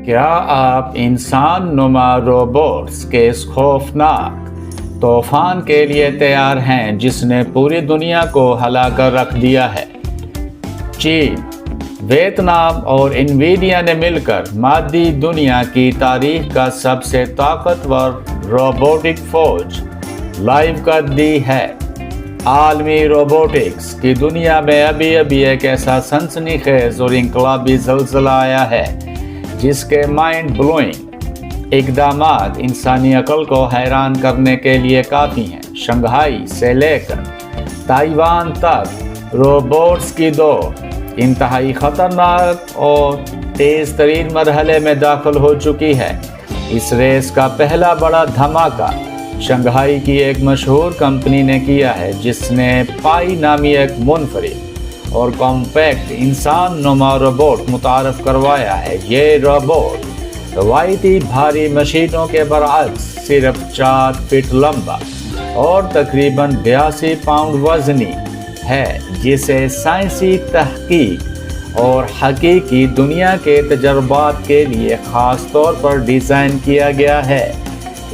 क्या आप इंसान नुमा रोबोट्स के इस खौफनाक तूफान के लिए तैयार हैं जिसने पूरी दुनिया को हिला कर रख दिया है? चीन, वियतनाम और इन्वीडिया ने मिलकर मादी दुनिया की तारीख का सबसे ताकतवर रोबोटिक फौज लाइव कर दी है। आलमी रोबोटिक्स की दुनिया में अभी अभी एक ऐसा सनसनीखेज और इनकलाबी ज़लज़ला आया है जिसके माइंड ब्लोइंग इक़दामात इंसानी अक्ल को हैरान करने के लिए काफ़ी हैं। शंघाई से लेकर ताइवान तक रोबोट्स की दौड़ इंतहाई ख़तरनाक और तेज़ तरीन मरहले में दाखिल हो चुकी है। इस रेस का पहला बड़ा धमाका शंघाई की एक मशहूर कंपनी ने किया है जिसने पाई नामी एक मुनफरिद और कॉम्पैक्ट इंसान नुमा रोबोट मुतारफ़ करवाया है। ये रोबोट रवायती भारी मशीनों के बरअक्स सिर्फ 4 फीट लंबा और तकरीबन 82 पाउंड वज़नी है, जिसे साइंसी तहकीक और हकीकी दुनिया के तजर्बात के लिए ख़ास तौर पर डिज़ाइन किया गया है।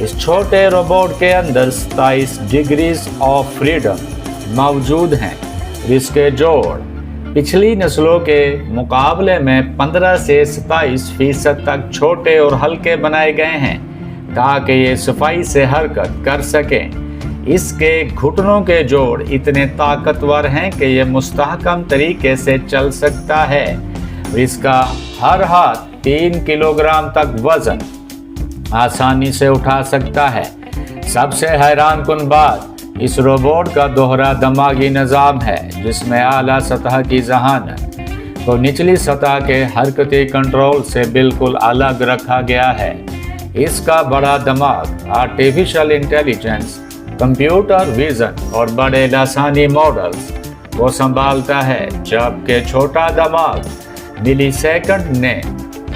इस छोटे रोबोट के अंदर 27 डिग्रीज ऑफ फ्रीडम मौजूद हैं। इसके जोड़ पिछली नस्लों के मुकाबले में 15 से 27% तक छोटे और हल्के बनाए गए हैं ताकि ये सफाई से हरकत कर सकें। इसके घुटनों के जोड़ इतने ताकतवर हैं कि ये मुस्तहकम तरीके से चल सकता है। इसका हर हाथ 3 किलोग्राम तक वजन आसानी से उठा सकता है। सबसे हैरानकुन बात इस रोबोट का दोहरा दिमागी निज़ाम है जिसमें आला सतह की ज़हानत को निचली सतह के हरकती कंट्रोल से बिल्कुल अलग रखा गया है। इसका बड़ा दिमाग आर्टिफिशियल इंटेलिजेंस, कंप्यूटर विज़न और बड़े लासानी मॉडल्स को संभालता है, जबकि छोटा दिमाग मिलीसेकंड ने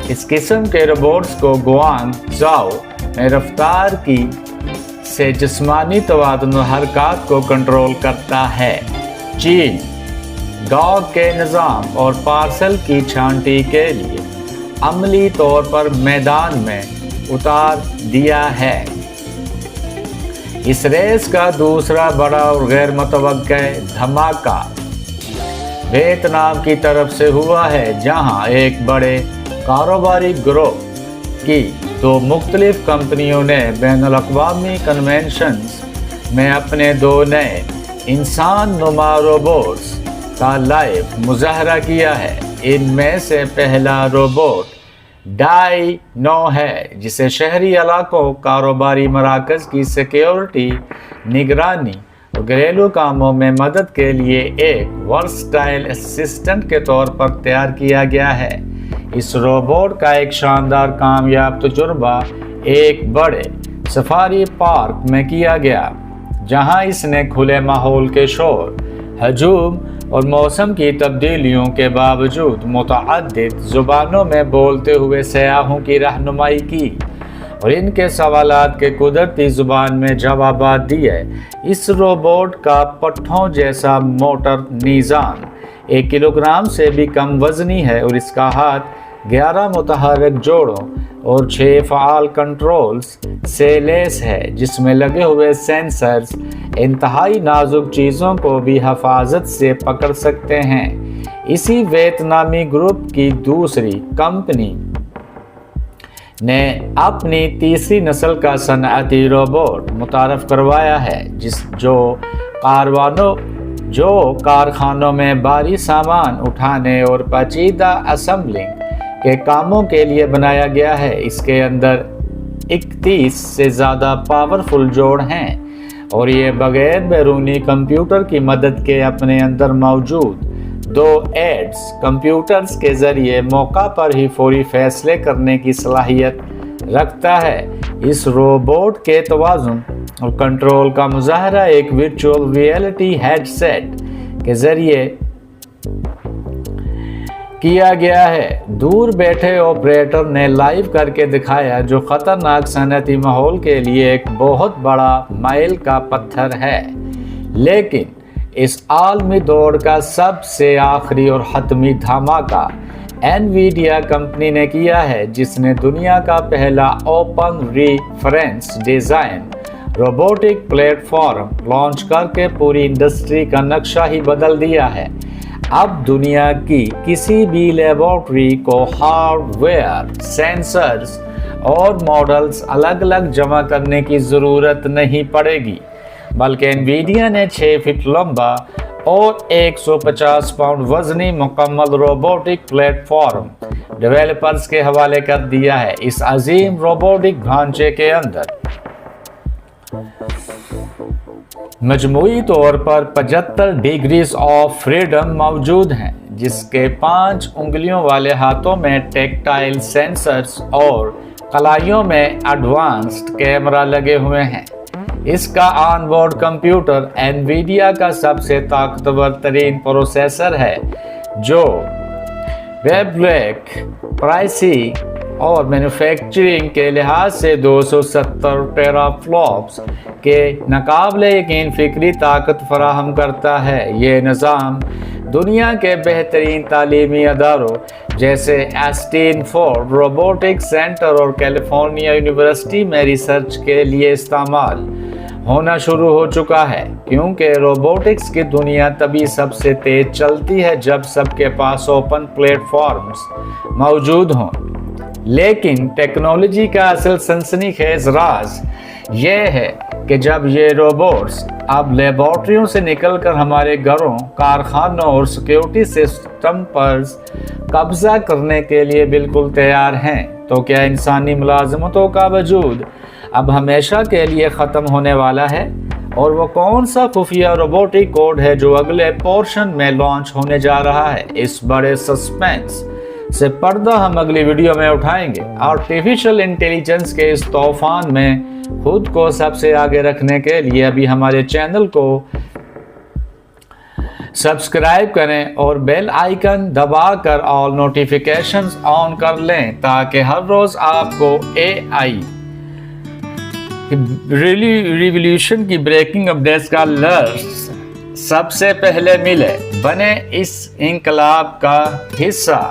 इस किस्म के रोबोट्स को गुआंगझाओ में रफ्तार की से जिस्मानी तवाज़ुन हरकत को कंट्रोल करता है। चीन डॉग के निज़ाम और पार्सल की छांटी के लिए अमली तौर पर मैदान में उतार दिया है। इस रेस का दूसरा बड़ा और गैर मुतवक्का धमाका वियतनाम की तरफ से हुआ है, जहां एक बड़े कारोबारी ग्रुप की 2 मुख्तलिफ कंपनियों ने बैनुल अक़वामी कन्वेंशंस में अपने 2 नए इंसान नुमा रोबोट्स का लाइव मुज़ाहरा किया है। इनमें से पहला रोबोट डाई-9 है, जिसे शहरी इलाकों, कारोबारी मराकज़ की सिक्योरिटी, निगरानी और घरेलू कामों में मदद के लिए एक वर्सटाइल असिस्टेंट के तौर पर तैयार किया गया है। इस रोबोट का एक शानदार कामयाब तजुर्बा एक बड़े सफारी पार्क में किया गया, जहां इसने खुले माहौल के शोर, हजूम और मौसम की तब्दीलियों के बावजूद मुतअद्दिद ज़ुबानों में बोलते हुए सयाहों की रहनुमाई की और इनके सवालात के कुदरती ज़ुबान में जवाबात दिए। इस रोबोट का पट्ठों जैसा मोटर निज़ाम 1 किलोग्राम से भी कम वज़नी है और इसका हाथ 11 मुतहर्रिक जोड़ों और 6 फ़आल कंट्रोल्स से लैस है, जिसमें लगे हुए सेंसर्स इंतहाई नाजुक चीज़ों को भी हिफाजत से पकड़ सकते हैं। इसी वियतनामी ग्रुप की दूसरी कंपनी ने अपनी तीसरी नस्ल का सनअती रोबोट मुतारफ़ करवाया है, जो कारखानों में भारी सामान उठाने और पेचीदा असेंबलिंग के कामों के लिए बनाया गया है। इसके अंदर 31 से ज़्यादा पावरफुल जोड़ हैं और ये बगैर बैरूनी कंप्यूटर की मदद के अपने अंदर मौजूद 2 एड्स कंप्यूटर्स के ज़रिए मौका पर ही फौरी फैसले करने की सलाहियत रखता है। इस रोबोट के तवाज़ुन और कंट्रोल का मुज़ाहरा एक वर्चुअल रियलिटी हेडसेट के ज़रिए किया गया है। दूर बैठे ऑपरेटर ने लाइव करके दिखाया, जो ख़तरनाक सनअती माहौल के लिए एक बहुत बड़ा मील का पत्थर है। लेकिन इस आलमी दौड़ का सबसे आखिरी और हतमी धमाका एनवीडिया कंपनी ने किया है, जिसने दुनिया का पहला open reference design robotic platform launch करके पूरी इंडस्ट्री का नक्शा ही बदल दिया है। अब दुनिया की किसी भी लेबोरेटरी को हार्डवेयर, सेंसर्स और मॉडल्स अलग अलग जमा करने की ज़रूरत नहीं पड़ेगी, बल्कि एनवीडिया ने 6 फीट लंबा और 150 पाउंड वजनी मुकम्मल रोबोटिक प्लेटफॉर्म डेवलपर्स के हवाले कर दिया है। इस अजीम रोबोटिक ढांचे के अंदर मजमूई तौर पर 75 डिग्रीज ऑफ फ्रीडम मौजूद हैं, जिसके 5 उंगलियों वाले हाथों में टेक्टाइल सेंसर्स और कलाइयों में एडवांस्ड कैमरा लगे हुए हैं। इसका ऑनबोर्ड कंप्यूटर एनवीडिया का सबसे ताकतवर तरीन प्रोसेसर है, जो वेबलेक, प्राइसिंग और मैन्युफैक्चरिंग के लिहाज से 270 टेराफ्लॉप्स के नाकाबिले यकीन फिक्री ताकत फराहम करता है। ये निज़ाम दुनिया के बेहतरीन तालीमी अदारों जैसे स्टैनफोर्ड रोबोटिक सेंटर और कैलिफोर्निया यूनिवर्सिटी में रिसर्च के लिए इस्तेमाल होना शुरू हो चुका है, क्योंकि रोबोटिक्स की दुनिया तभी सबसे तेज चलती है जब सबके पास ओपन प्लेटफॉर्म्स मौजूद हों। लेकिन टेक्नोलॉजी का असल सनसनीखेज राज ये है कि जब ये रोबोट्स अब लेबॉर्ट्रियों से निकलकर हमारे घरों, कारखानों और सिक्योरिटी सिस्टम पर कब्जा करने के लिए बिल्कुल तैयार हैं, तो क्या इंसानी मुलाजमतों का वजूद अब हमेशा के लिए ख़त्म होने वाला है? और वो कौन सा खुफिया रोबोटिक कोड है जो अगले पोर्शन में लॉन्च होने जा रहा है? इस बड़े सस्पेंस से पर्दा हम अगली वीडियो में उठाएंगे। आर्टिफिशियल इंटेलिजेंस के इस तूफान में खुद को सबसे आगे रखने के लिए अभी हमारे चैनल को सब्सक्राइब करें और बेल आइकन दबाकर ऑल नोटिफिकेशंस ऑन कर लें, ताकि हर रोज आपको एआई रिवॉल्यूशन की ब्रेकिंग अपडेट्स का अलर्ट सबसे पहले मिले। बने इस इंकलाब का हिस्सा।